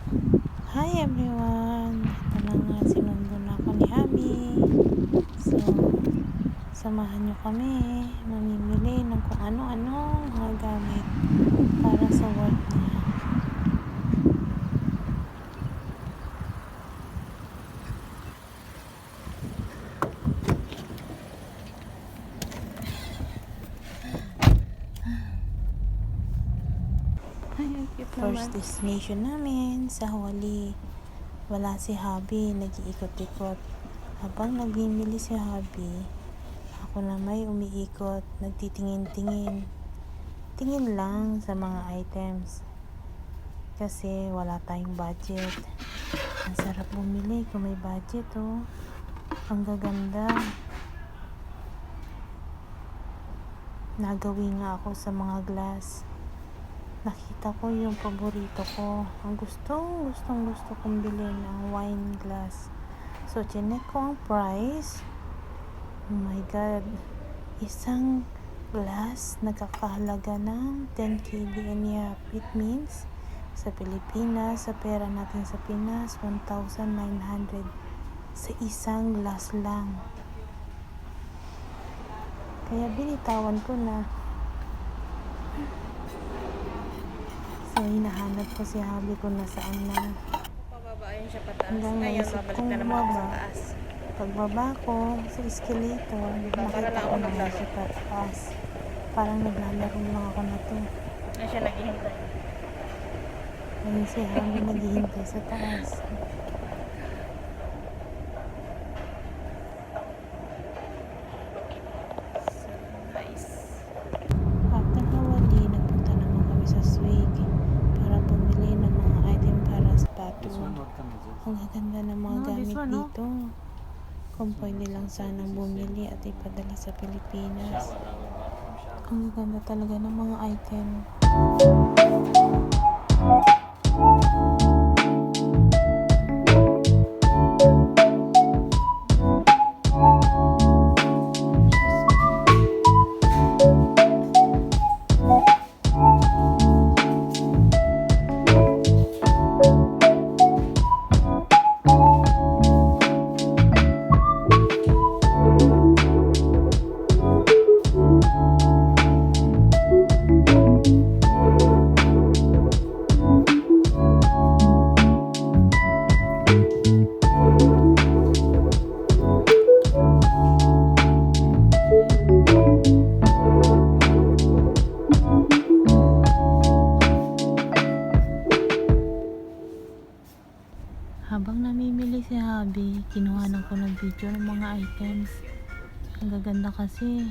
Hi everyone! Ito na nga, sinundo na ako ni Abby. So, samahan nyo kami. Mamimili ng kung ano-ano mga gamit para sa work niya. First destination namin sa Hawali. Wala si Habi, nag-iikot-ikot. Habang nagmimili si Habi, ako na may umiikot, nagtitingin-tingin. Tingin lang sa mga items. Kasi wala tayong budget. Ang sarap bumili kung may budget, oh. Ang gaganda. Nagawi nga ako sa mga glass. Nakita ko yung paborito ko. Ang gusto kong bilhin ang wine glass. So, chinek ko ang price. Oh my God. Isang glass nagkakahalaga ng 10 KBN. It means, sa Pilipinas, sa pera natin sa Pinas, 1,900 sa isang glass lang. Kaya binitawan ko na. So, hinahanap ko si Habi kung nasaan na. Pababain siya pataas. Hanggang Ngayon, naisip babalik kong na naman ako sa bumaba. taas. Pagbaba ko sa escalator, Para nakita lang ko ako na naglaro. siya pataas. Parang naglalaro lang ako na to. Na siya naghihintay. Ayun si Habi naghihintay sa taas. Nice. After Hawali, nagpunta naman kami sa Swig para bumili ng mga item para sa pato. Ang gaganda ng mga gamit dito. Kung pwede lang sanang bumili at ipadala sa Pilipinas. Ang gaganda talaga ng mga item. Habang namimili si Habi, kinuhanan ko ng video ng mga items. Ang gaganda kasi.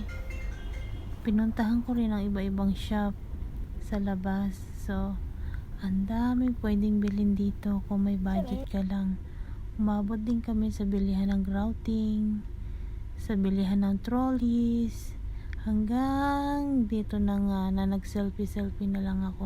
Pinuntahan ko rin ang iba-ibang shop sa labas. So, ang daming pwedeng bilhin dito kung may budget ka lang. Umabot din kami sa bilihan ng grouting, sa bilihan ng trolleys, hanggang dito na nga na nag-selfie-selfie na lang ako.